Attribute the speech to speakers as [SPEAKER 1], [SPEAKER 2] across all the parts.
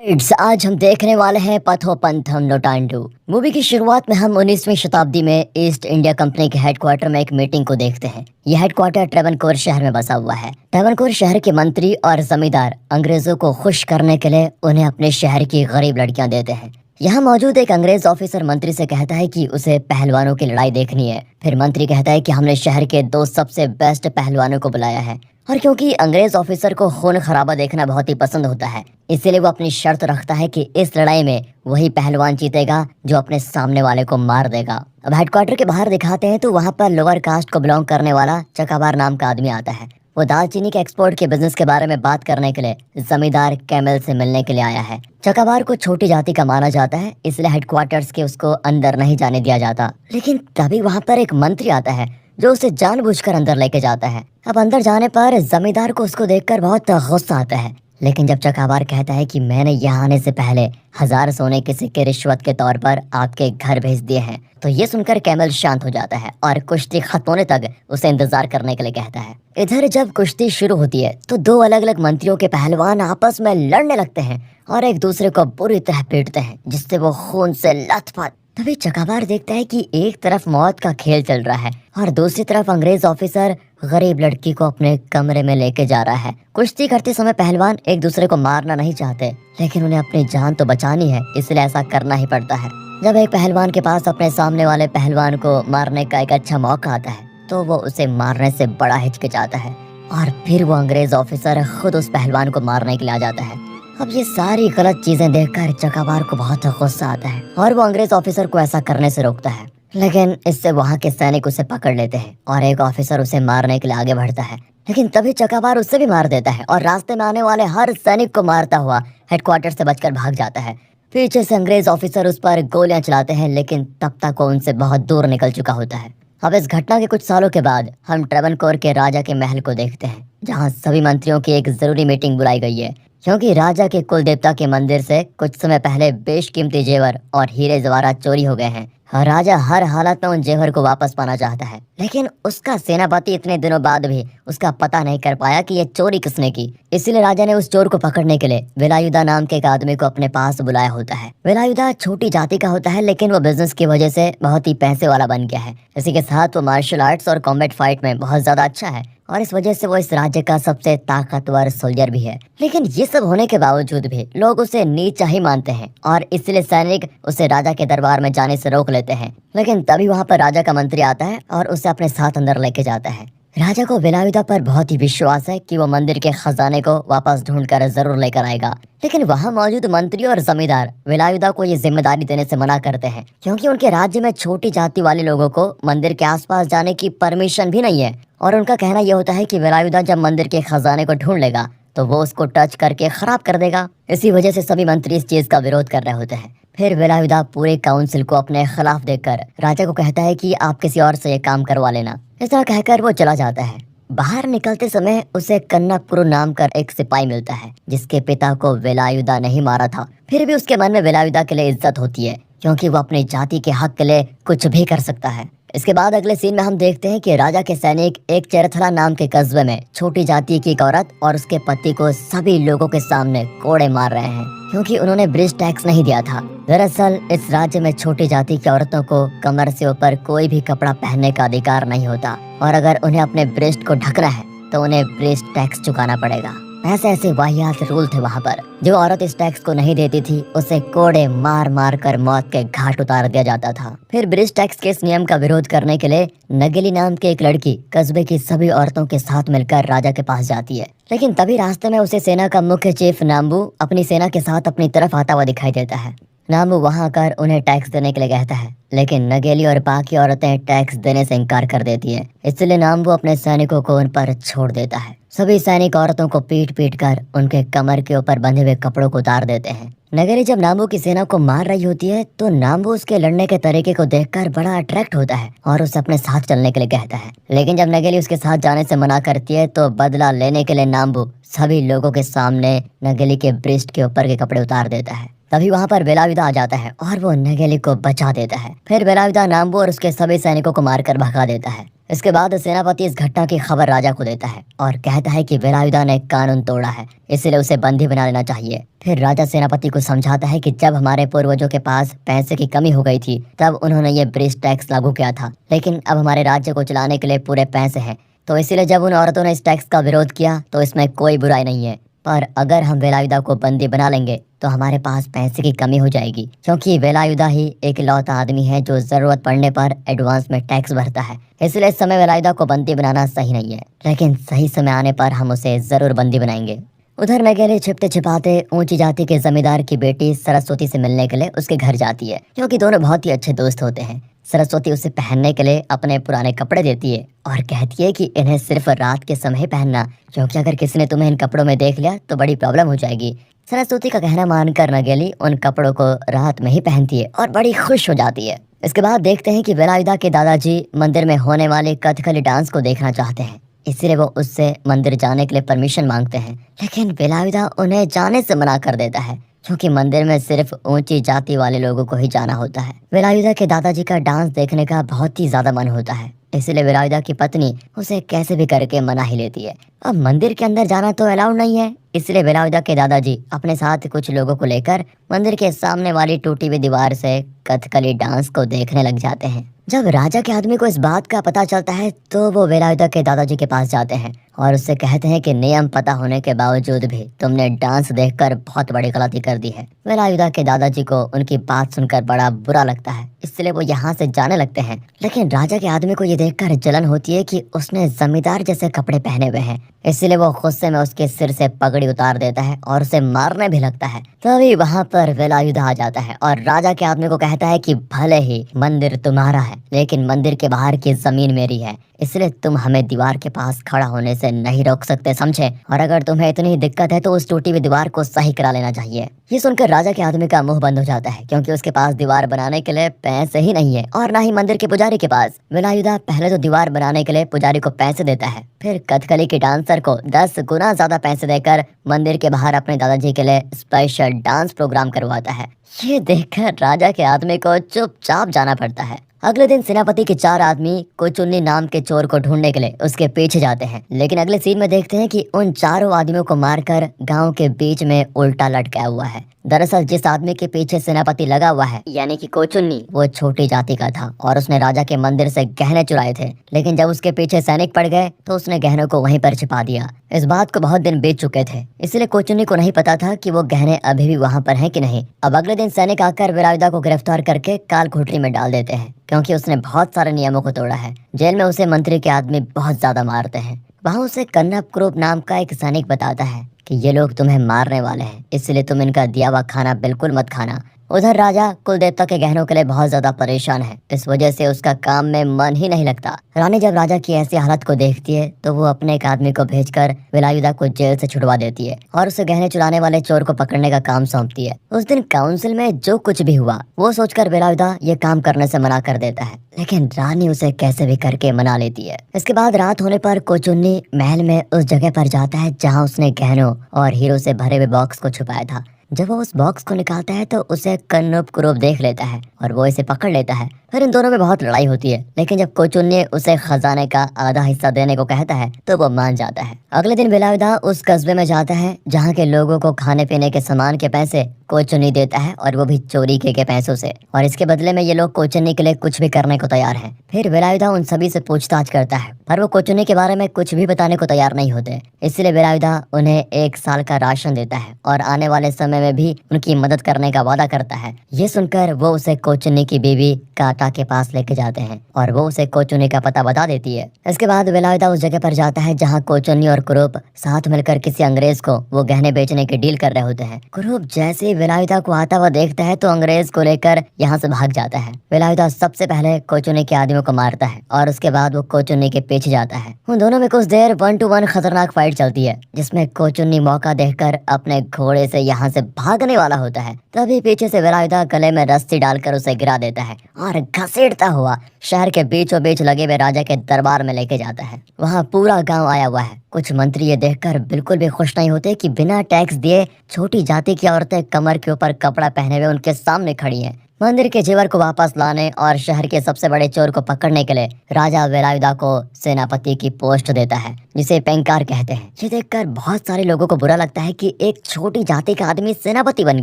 [SPEAKER 1] आज हम देखने वाले हैं पथोपंथम लोटांडू। मूवी की शुरुआत में हम 19वीं शताब्दी में ईस्ट इंडिया कंपनी के हेडक्वार्टर में एक मीटिंग को देखते हैं। यह हेडक्वार्टर ट्रेवनकोर शहर में बसा हुआ है। ट्रेवनकोर शहर के मंत्री और जमींदार अंग्रेजों को खुश करने के लिए उन्हें अपने शहर की गरीब लड़कियां देते हैं। यहाँ मौजूद एक अंग्रेज ऑफिसर मंत्री से कहता है कि उसे पहलवानों की लड़ाई देखनी है। फिर मंत्री कहता है कि हमने शहर के 2 सबसे बेस्ट पहलवानों को बुलाया है, और क्योंकि अंग्रेज ऑफिसर को खून खराबा देखना बहुत ही पसंद होता है, इसीलिए वो अपनी शर्त रखता है कि इस लड़ाई में वही पहलवान जीतेगा जो अपने सामने वाले को मार देगा। अब हेडक्वार्टर के बाहर दिखाते हैं तो वहाँ पर लोअर कास्ट को बिलोंग करने वाला चकाबार नाम का आदमी आता है। वो दालचीनी के एक्सपोर्ट के बिजनेस के बारे में बात करने के लिए जमींदार कैमल से मिलने के लिए आया है। चकाबार को छोटी जाति का माना जाता है, इसलिए हेडक्वार्टर्स के उसको अंदर नहीं जाने दिया जाता। लेकिन तभी वहाँ पर एक मंत्री आता है जो उसे जानबूझकर अंदर लेके जाता है। अब अंदर जाने पर जमींदार को उसको देखकर बहुत गुस्सा आता है, लेकिन जब चकाबार कहता है कि मैंने यहाँ आने से पहले 1000 सोने के सिक्के रिश्वत के तौर पर आपके घर भेज दिए हैं, तो ये सुनकर कैमल शांत हो जाता है और कुश्ती खत्म होने तक उसे इंतजार करने के लिए कहता है। इधर जब कुश्ती शुरू होती है तो 2 अलग अलग मंत्रियों के पहलवान आपस में लड़ने लगते हैं और एक दूसरे को बुरी तरह पीटते हैं, जिससे वो खून से लथपथ। तभी चकाबार देखता है कि एक तरफ मौत का खेल चल रहा है और दूसरी तरफ अंग्रेज ऑफिसर गरीब लड़की को अपने कमरे में लेके जा रहा है। कुश्ती करते समय पहलवान एक दूसरे को मारना नहीं चाहते, लेकिन उन्हें अपनी जान तो बचानी है, इसलिए ऐसा करना ही पड़ता है। जब एक पहलवान के पास अपने सामने वाले पहलवान को मारने का एक अच्छा मौका आता है तो वो उसे मारने से बड़ा हिचकिचाता है और फिर वो अंग्रेज ऑफिसर खुद उस पहलवान को मारने के लिए आ जाता है। अब ये सारी गलत चीजें देखकर चकाबार को बहुत गुस्सा आता है और वो अंग्रेज ऑफिसर को ऐसा करने से रोकता है, लेकिन इससे वहाँ के सैनिक उसे पकड़ लेते हैं और एक ऑफिसर उसे मारने के लिए आगे बढ़ता है। लेकिन तभी चकाबार उससे भी मार देता है और रास्ते में आने वाले हर सैनिक को मारता हुआ हेडक्वार्टर से बचकर भाग जाता है। पीछे से अंग्रेज ऑफिसर उस पर गोलियां चलाते हैं, लेकिन तब तक वो उनसे बहुत दूर निकल चुका होता है। अब इस घटना के कुछ सालों के बाद हम ट्रेवनकोर के राजा के महल को देखते हैं, जहाँ सभी मंत्रियों की एक जरूरी मीटिंग बुलाई गई है, क्योंकि राजा के कुल देवता के मंदिर से कुछ समय पहले बेशकीमती जेवर और हीरे जवाहरात चोरी हो गए हैं और राजा हर हालत में उन जेवर को वापस पाना चाहता है। लेकिन उसका सेनापति इतने दिनों बाद भी उसका पता नहीं कर पाया कि ये चोरी किसने की। इसीलिए राजा ने उस चोर को पकड़ने के लिए वेलायुधा नाम के एक आदमी को अपने पास बुलाया होता है। वेलायुधा छोटी जाति का होता है, लेकिन वो बिजनेस की वजह से बहुत ही पैसे वाला बन गया है। इसी के साथ वो मार्शल आर्ट्स और कॉम्बैट फाइट में बहुत ज्यादा अच्छा है और इस वजह से वो इस राज्य का सबसे ताकतवर सोल्जर भी है। लेकिन ये सब होने के बावजूद भी लोग उसे नीचा ही मानते हैं और इसलिए सैनिक उसे राजा के दरबार में जाने से रोक लेते हैं। लेकिन तभी वहाँ पर राजा का मंत्री आता है और उसे अपने साथ अंदर लेके जाता है। राजा को वेलायुधा पर बहुत ही विश्वास है कि वो मंदिर के खजाने को वापस ढूंढकर जरूर लेकर आएगा। लेकिन वहाँ मौजूद मंत्री और जमींदार वेलायुधा को ये जिम्मेदारी देने से मना करते हैं, क्योंकि उनके राज्य में छोटी जाति वाले लोगों को मंदिर के आसपास जाने की परमिशन भी नहीं है और उनका कहना यह होता है कि वेलायुधा जब मंदिर के खजाने को ढूंढ लेगा तो वो उसको टच करके खराब कर देगा। इसी वजह से सभी मंत्री इस चीज का विरोध कर रहे होते हैं। फिर वेलायुधा पूरे काउंसिल को अपने खिलाफ देखकर राजा को कहता है कि आप किसी और से ये काम करवा लेना। इस तरह कहकर वो चला जाता है। बाहर निकलते समय उसे कन्नापुरु नाम का एक सिपाही मिलता है, जिसके पिता को वेलायुधा नहीं मारा था। फिर भी उसके मन में वेलायुधा के लिए इज्जत होती है, क्योंकि वो अपनी जाति के हक के लिए कुछ भी कर सकता है। इसके बाद अगले सीन में हम देखते हैं कि राजा के सैनिक एक चेरथला नाम के कस्बे में छोटी जाति की एक औरत और उसके पति को सभी लोगों के सामने कोड़े मार रहे हैं, क्योंकि उन्होंने ब्रिज टैक्स नहीं दिया था। दरअसल इस राज्य में छोटी जाति की औरतों को कमर से ऊपर कोई भी कपड़ा पहनने का अधिकार नहीं होता और अगर उन्हें अपने ब्रेस्ट को ढकना है तो उन्हें ब्रेस्ट टैक्स चुकाना पड़ेगा। ऐसे ऐसे वाहियात रूल थे वहाँ पर। जो औरत इस टैक्स को नहीं देती थी उसे कोड़े मार मार कर मौत के घाट उतार दिया जाता था। फिर ब्रिज टैक्स के इस नियम का विरोध करने के लिए नगेली नाम की एक लड़की कस्बे की सभी औरतों के साथ मिलकर राजा के पास जाती है। लेकिन तभी रास्ते में उसे सेना का मुख्य चीफ नाम्बू अपनी सेना के साथ अपनी तरफ आता हुआ दिखाई देता है। नाम्बू वहाँ आकर उन्हें टैक्स देने के लिए कहता है, लेकिन नगेली और बाकी औरतें टैक्स देने से इनकार कर देती हैं। इसलिए नाम्बू अपने सैनिकों को उन पर छोड़ देता है। सभी सैनिक औरतों को पीट पीट कर उनके कमर के ऊपर बंधे हुए कपड़ों को उतार देते हैं। नगेली जब नाम्बू की सेना को मार रही होती है तो नाम्बू उसके लड़ने के तरीके को देखकर बड़ा अट्रैक्ट होता है और उसे अपने साथ चलने के लिए कहता है। लेकिन जब नगेली उसके साथ जाने से मना करती है तो बदला लेने के लिए नाम्बू सभी लोगों के सामने नगेली के ब्रेस्ट के ऊपर के कपड़े उतार देता है। तभी वहाँ पर वेलायुधा आ जाता है और वो नगेली को बचा देता है। फिर वेलायुधा नाम्बू और उसके सभी सैनिकों को मारकर भगा देता है। इसके बाद सेनापति इस घटना की खबर राजा को देता है और कहता है कि वेलायुधा ने कानून तोड़ा है, इसलिए उसे बंदी बना लेना चाहिए। फिर राजा सेनापति को समझाता है कि जब हमारे पूर्वजों के पास पैसे की कमी हो गई थी तब उन्होंने ये ब्रिज टैक्स लागू किया था, लेकिन अब हमारे राज्य को चलाने के लिए पूरे पैसे हैं, तो इसीलिए जब उन औरतों ने इस टैक्स का विरोध किया तो इसमें कोई बुराई नहीं है। पर अगर हम वेलायुधा को बंदी बना लेंगे तो हमारे पास पैसे की कमी हो जाएगी, क्योंकि वेलायुधा ही एक लौता आदमी है जो जरूरत पड़ने पर एडवांस में टैक्स भरता है। इसलिए इस समय वेलायुधा को बंदी बनाना सही नहीं है, लेकिन सही समय आने पर हम उसे जरूर बंदी बनाएंगे। उधर नगेली छिपते छिपाते ऊंची जाति के जमींदार की बेटी सरस्वती से मिलने के लिए उसके घर जाती है, क्योंकि दोनों बहुत ही अच्छे दोस्त होते हैं। सरस्वती उसे पहनने के लिए अपने पुराने कपड़े देती है और कहती है कि इन्हें सिर्फ रात के समय पहनना, क्योंकि अगर किसी ने तुम्हें इन कपड़ों में देख लिया तो बड़ी प्रॉब्लम हो जाएगी। सरस्वती का कहना मानकर नगेली उन कपड़ों को रात में ही पहनती है और बड़ी खुश हो जाती है। इसके बाद देखते हैं कि वेलायुधा के दादाजी मंदिर में होने वाले कथकली डांस को देखना चाहते हैं, इसलिए वो उससे मंदिर जाने के लिए परमिशन मांगते हैं, लेकिन वेलायुधा उन्हें जाने से मना कर देता है, क्योंकि मंदिर में सिर्फ ऊंची जाति वाले लोगों को ही जाना होता है। वेलायुधा के दादाजी का डांस देखने का बहुत ही ज्यादा मन होता है, इसलिए वेलायुधा की पत्नी उसे कैसे भी करके मना ही लेती है। अब मंदिर के अंदर जाना तो अलाउड नहीं है, इसलिए वेलायुधा के दादाजी अपने साथ कुछ लोगों को लेकर मंदिर के सामने वाली टूटी हुई दीवार से कथकली डांस को देखने लग जाते हैं। जब राजा के आदमी को इस बात का पता चलता है तो वो वेलायुधा के दादाजी के पास जाते हैं और उससे कहते हैं कि नियम पता होने के बावजूद भी तुमने डांस देखकर बहुत बड़ी गलती कर दी है। वेलायुधा के दादाजी को उनकी बात सुनकर बड़ा बुरा लगता है, इसलिए वो यहाँ से जाने लगते हैं। लेकिन राजा के आदमी को ये देखकर जलन होती है कि उसने जमींदार जैसे कपड़े पहने हुए हैं, इसलिए वो गुस्से में उसके सिर से पगड़ी उतार देता है और उसे मारने भी लगता है। तभी वहाँ पर वेलायुधा आ जाता है और राजा के आदमी को कहता है कि भले ही मंदिर तुम्हारा है, लेकिन मंदिर के बाहर की जमीन मेरी है, इसलिए तुम हमें दीवार के पास खड़ा होने से नहीं रोक सकते, समझे? और अगर तुम्हें इतनी दिक्कत है तो उस टूटी हुई दीवार को सही करा लेना चाहिए। ये सुनकर राजा के आदमी का मुंह बंद हो जाता है, क्योंकि उसके पास दीवार बनाने के लिए पैसे ही नहीं है और ना ही मंदिर के पुजारी के पास। वेलायुधा पहले तो दीवार बनाने के लिए पुजारी को पैसे देता है, फिर कथकली के डांसर को 10 गुना ज्यादा पैसे देकर मंदिर के बाहर अपने दादाजी के लिए स्पेशल डांस प्रोग्राम करवाता है। ये देखकर राजा के आदमी को चुपचाप जाना पड़ता है। अगले दिन सेनापति के 4 आदमी कोचुन्नी नाम के चोर को ढूंढने के लिए उसके पीछे जाते हैं, लेकिन अगले सीन में देखते हैं कि उन चारों आदमियों को मारकर गांव के बीच में उल्टा लटका हुआ है। दरअसल जिस आदमी के पीछे सेनापति लगा हुआ है यानी कि कोचुन्नी, वो छोटी जाति का था और उसने राजा के मंदिर से गहने चुराए थे, लेकिन जब उसके पीछे सैनिक पड़ गए तो उसने गहनों को वहीं पर छिपा दिया। इस बात को बहुत दिन बीत चुके थे, इसलिए कोचुन्नी को नहीं पता था कि वो गहने अभी भी वहाँ पर हैं कि नहीं। अब अगले दिन सैनिक आकर वेलायुधा को गिरफ्तार करके काल कोठरी में डाल देते हैं, क्योंकि उसने बहुत सारे नियमों को तोड़ा है। जेल में उसे मंत्री के आदमी बहुत ज्यादा मारते हैं। वहाँ उसे कन्नप क्रूप नाम का एक सैनिक बताता है कि ये लोग तुम्हें मारने वाले हैं, इसलिए तुम इनका दिया हुआ खाना बिल्कुल मत खाना। उधर राजा कुल देवता के गहनों के लिए बहुत ज्यादा परेशान है, इस वजह से उसका काम में मन ही नहीं लगता। रानी जब राजा की ऐसी हालत को देखती है तो वो अपने एक आदमी को भेजकर वेलायुधा को जेल से छुड़वा देती है और उसे गहने चुराने वाले चोर को पकड़ने का काम सौंपती है। उस दिन काउंसिल में जो कुछ भी हुआ वो सोचकर वेलायुधा ये काम करने से मना कर देता है, लेकिन रानी उसे कैसे भी करके मना लेती है। इसके बाद रात होने पर कोचुन्नी महल में उस जगह पर जाता है जहाँ उसने गहनों और हीरो से भरे हुए बॉक्स को छुपाया था। जब वो उस बॉक्स को निकालता है तो उसे कन्नप क्रूप देख लेता है और वो इसे पकड़ लेता है। फिर इन दोनों में बहुत लड़ाई होती है, लेकिन जब कोचुन्नी उसे खजाने का आधा हिस्सा देने को कहता है तो वो मान जाता है। अगले दिन वेलायुधा उस कस्बे में जाता है जहाँ के लोगों को खाने पीने के सामान के पैसे कोचुन्नी देता है, और वो भी चोरी के पैसों से, और इसके बदले में ये लोग कोचुन्नी के लिए कुछ भी करने को तैयार हैं। फिर वेलायुधा उन सभी से पूछताछ करता है, पर वो कोचुन्नी के बारे में कुछ भी बताने को तैयार नहीं होते। इसलिए वेलायुधा उन्हें 1 साल का राशन देता है और आने वाले समय में भी उनकी मदद करने का वादा करता है। ये सुनकर वो उसे कोचुन्नी की बीवी काटा के पास लेके जाते हैं और वो उसे कोचुन्नी का पता बता देती है। इसके बाद वेलायुधा उस जगह पर जाता है जहाँ कोचुन्नी और क्रूप साथ मिलकर किसी अंग्रेज को वो गहने बेचने की डील कर रहे होते हैं। क्रूप जैसे ही वेलायुधा को आता हुआ देखता है तो अंग्रेज को लेकर यहाँ से भाग जाता है। वेलायुधा सबसे पहले कोचुन्नी के आदमियों को मारता है और उसके बाद वो कोचुन्नी के पीछे जाता है। उन दोनों में कुछ देर 1 to 1 खतरनाक फाइट चलती है, जिसमें कोचुन्नी मौका देखकर अपने घोड़े से यहाँ से भागने वाला होता है, तभी पीछे से वेलायुधा गले में रस्सी डालकर उसे गिरा देता है और घसीटता हुआ शहर के बीचों बीच लगे हुए राजा के दरबार में लेके जाता है। वहाँ पूरा गांव आया हुआ है। कुछ मंत्री ये देखकर बिल्कुल भी खुश नहीं होते कि बिना टैक्स दिए छोटी जाति की औरतें कमर के ऊपर कपड़ा पहने हुए उनके सामने खड़ी हैं। मंदिर के जेवर को वापस लाने और शहर के सबसे बड़े चोर को पकड़ने के लिए राजा वेलायुधा को सेनापति की पोस्ट देता है, जिसे पेंकार कहते हैं। ये देखकर बहुत सारे लोगों को बुरा लगता है कि एक छोटी जाति का आदमी सेनापति बन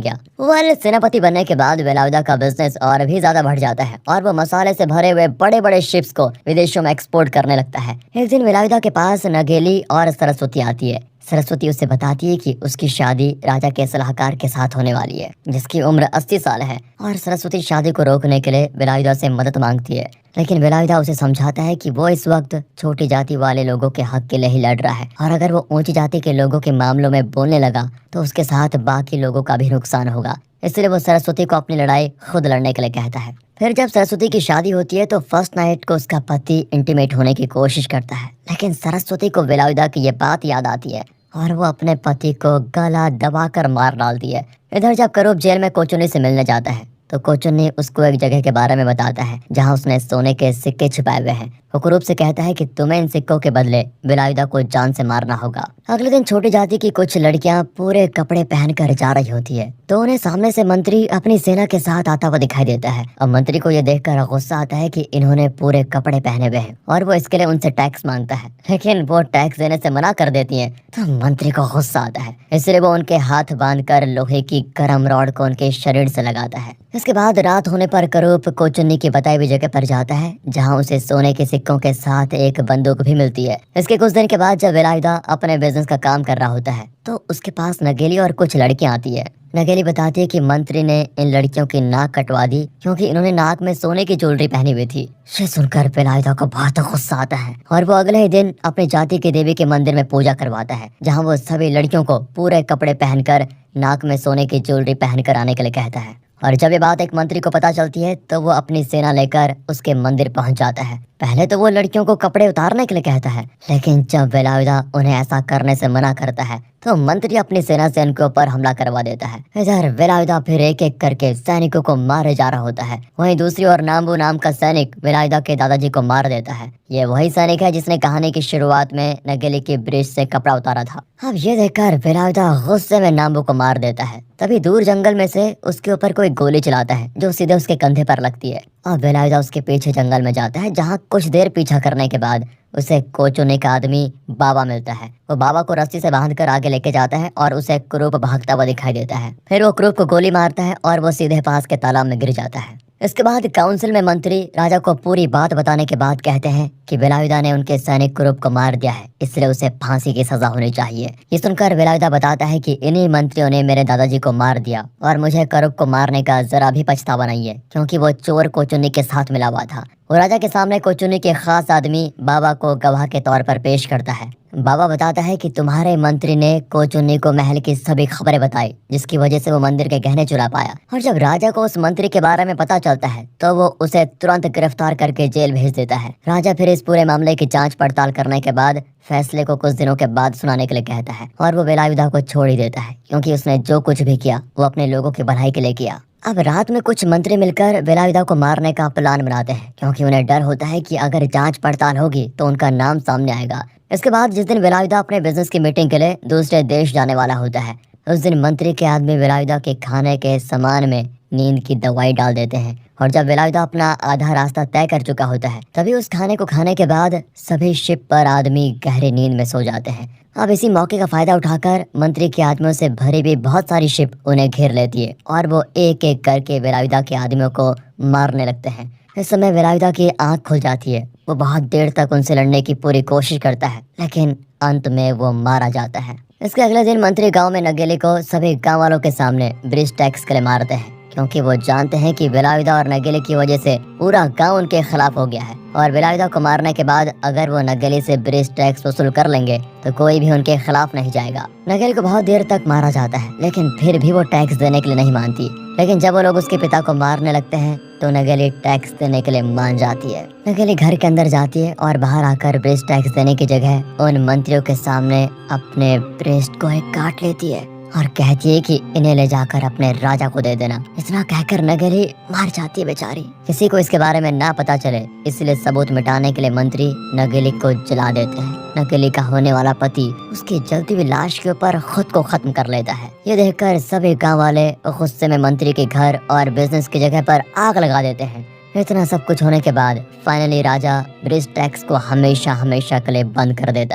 [SPEAKER 1] गया। सेनापति बनने के बाद वेलायुधा का बिजनेस और भी ज्यादा बढ़ जाता है और वो मसाले से भरे हुए बड़े बड़े शिप्स को विदेशों में एक्सपोर्ट करने लगता है। एक दिन वेलायुधा के पास नगेली और सरस्वती आती है। सरस्वती उसे बताती है कि उसकी शादी राजा के सलाहकार के साथ होने वाली है, जिसकी उम्र 80 साल है, और सरस्वती शादी को रोकने के लिए वेलायुधा से मदद मांगती है। लेकिन वेलायुधा उसे समझाता है कि वो इस वक्त छोटी जाति वाले लोगों के हक के लिए ही लड़ रहा है, और अगर वो ऊंची जाति के लोगों के मामलों में बोलने लगा तो उसके साथ बाकी लोगों का भी नुकसान होगा। इसलिए वो सरस्वती को अपनी लड़ाई खुद लड़ने के लिए कहता है। फिर जब सरस्वती की शादी होती है तो फर्स्ट नाइट को उसका पति इंटीमेट होने की कोशिश करता है, लेकिन सरस्वती को वेलायुधा की ये बात याद आती है और वो अपने पति को गला दबाकर मार डालती है। इधर जब करूब जेल में कोचुनी से मिलने जाता है तो कोचुनी उसको एक जगह के बारे में बताता है जहां उसने सोने के सिक्के छुपाए हुए हैं। वो करूब से कहता है कि तुम्हें इन सिक्कों के बदले वेलायुधा को जान से मारना होगा। अगले दिन छोटी जाति की कुछ लड़कियां पूरे कपड़े पहनकर जा रही होती है तो उन्हें सामने से मंत्री अपनी सेना के साथ आता हुआ दिखाई देता है। अब मंत्री को यह देखकर गुस्सा आता है कि इन्होंने पूरे कपड़े पहने हुए हैं और वो इसके लिए उनसे टैक्स मांगता है, लेकिन वो टैक्स देने से मना कर देती है। तो मंत्री को गुस्सा आता है, इसलिए वो उनके हाथ बांधकर लोहे की गर्म रॉड को उनके शरीर से लगाता है। इसके बाद रात होने पर करूब कोचुन्नी की बताई हुई जगह पर जाता है जहाँ उसे सोने के सिक्कों के साथ एक बंदूक भी मिलती है। इसके कुछ दिन के बाद जब वेलायुधा अपने बिजनेस का काम कर रहा होता है तो उसके पास नगेली और कुछ लड़कियां आती है। नगेली बताती है कि मंत्री ने इन लड़कियों की नाक कटवा दी क्योंकि इन्होंने नाक में सोने की ज्वेलरी पहनी हुई थी। ये सुनकर वेलायुधा को बहुत गुस्सा आता है और वो अगले ही दिन अपनी जाति के देवी के मंदिर में पूजा करवाता है, जहाँ वो सभी लड़कियों को पूरे कपड़े पहनकर नाक में सोने की ज्वेलरी पहनकर आने के लिए कहता है। और जब ये बात एक मंत्री को पता चलती है तो वो अपनी सेना लेकर उसके मंदिर पहुंच जाता है। पहले तो वो लड़कियों को कपड़े उतारने के लिए कहता है, लेकिन जब वेलायुधा उन्हें ऐसा करने से मना करता है तो मंत्री अपनी सेना से उनके ऊपर हमला करवा देता है। इधर वेलायुधा फिर एक एक करके सैनिकों को मारे जा रहा होता है। वहीं दूसरी ओर नाम्बू नाम का सैनिक वेलायुधा के दादाजी को मार देता है। ये वही सैनिक है जिसने कहानी की शुरुआत में नगेली के ब्रिज से कपड़ा उतारा था। अब ये देखकर वेलायुधा गुस्से में नाम्बू को मार देता है। तभी दूर जंगल में से उसके ऊपर कोई गोली चलाता है जो सीधे उसके कंधे पर लगती है। अब वेलायुधा उसके पीछे जंगल में जाता है, जहाँ कुछ देर पीछा करने के बाद उसे कोचुनी का आदमी बाबा मिलता है। वो बाबा को रस्सी से बांधकर आगे लेके जाता है और उसे क्रूप भागता हुआ दिखाई देता है। फिर वो क्रूप को गोली मारता है और वो सीधे पास के तालाब में गिर जाता है। इसके बाद काउंसिल में मंत्री राजा को पूरी बात बताने के बाद कहते हैं कि वेलायुधा ने उनके सैनिक क्रूप को मार दिया है, इसलिए उसे फांसी की सजा होनी चाहिए। ये सुनकर वेलायुधा बताता है कि इन्हीं मंत्रियों ने मेरे दादाजी को मार दिया और मुझे क्रूप को मारने का जरा भी पछतावा नहीं है, क्योंकि वो चोर कोचुन्नी के साथ मिला हुआ था। वो राजा के सामने कोचुन्नी के खास आदमी बाबा को गवाह के तौर पर पेश करता है। बाबा बताता है कि तुम्हारे मंत्री ने कोचुन्नी को महल की सभी खबरें बताई, जिसकी वजह से वो मंदिर के गहने चुरा पाया। और जब राजा को उस मंत्री के बारे में पता चलता है तो वो उसे तुरंत गिरफ्तार करके जेल भेज देता है। राजा फिर इस पूरे मामले की जांच पड़ताल करने के बाद फैसले को कुछ दिनों के बाद सुनाने के लिए कहता है और वो वेलायुधा को छोड़ ही देता है, क्योंकि उसने जो कुछ भी किया वो अपने लोगों की भलाई के लिए किया। अब रात में कुछ मंत्री मिलकर वेलायुधा को मारने का प्लान बनाते हैं, क्योंकि उन्हें डर होता है कि अगर जांच पड़ताल होगी तो उनका नाम सामने आएगा। इसके बाद जिस दिन वेलायुधा अपने बिजनेस की मीटिंग के लिए दूसरे देश जाने वाला होता है, उस दिन मंत्री के आदमी वेलायुधा के खाने के सामान में नींद की दवाई डाल देते हैं। और जब वेलायुधा अपना आधा रास्ता तय कर चुका होता है तभी उस खाने को खाने के बाद सभी शिप पर आदमी गहरी नींद में सो जाते हैं। अब इसी मौके का फायदा उठाकर मंत्री के आदमियों से भरी भी बहुत सारी शिप उन्हें घेर लेती है और वो एक एक करके वेलायुधा के आदमियों को मारने लगते हैं। इस समय वेलायुधा की आंख खुल जाती है। वो बहुत देर तक उनसे लड़ने की पूरी कोशिश करता है, लेकिन अंत में वो मारा जाता है। इसके अगले दिन मंत्री गांव में नगेली को सभी गांव वालों के सामने ब्रिज टैक्स के लिए मारते हैं, क्योंकि वो जानते हैं कि वेलायुधा और नगेली की वजह से पूरा गांव उनके खिलाफ हो गया है। और वेलायुधा को मारने के बाद अगर वो नगेली से ब्रिज टैक्स वसूल कर लेंगे तो कोई भी उनके खिलाफ नहीं जाएगा। नगेली को बहुत देर तक मारा जाता है, लेकिन फिर भी वो टैक्स देने के लिए नहीं मानती। लेकिन जब वो लोग उसके पिता को मारने लगते हैं तो नगेली टैक्स देने के लिए मान जाती है। नगेली घर के अंदर जाती है और बाहर आकर ब्रिज टैक्स देने की जगह उन मंत्रियों के सामने अपने ब्रेस्ट को काट लेती है और कहती है कि इन्हें ले जाकर अपने राजा को दे देना। इतना कहकर नगेली मार जाती है बेचारी। किसी को इसके बारे में ना पता चले इसलिए सबूत मिटाने के लिए मंत्री नगेली को जला देते हैं। नगेली का होने वाला पति उसकी जलती हुई लाश के ऊपर खुद को खत्म कर लेता है। ये देखकर सभी गाँव वाले गुस्से में मंत्री के घर और बिजनेस की जगह पर आग लगा देते हैं। इतना सब कुछ होने के बाद फाइनली राजा ब्रिज टैक्स को हमेशा हमेशा के लिए बंद कर देता है।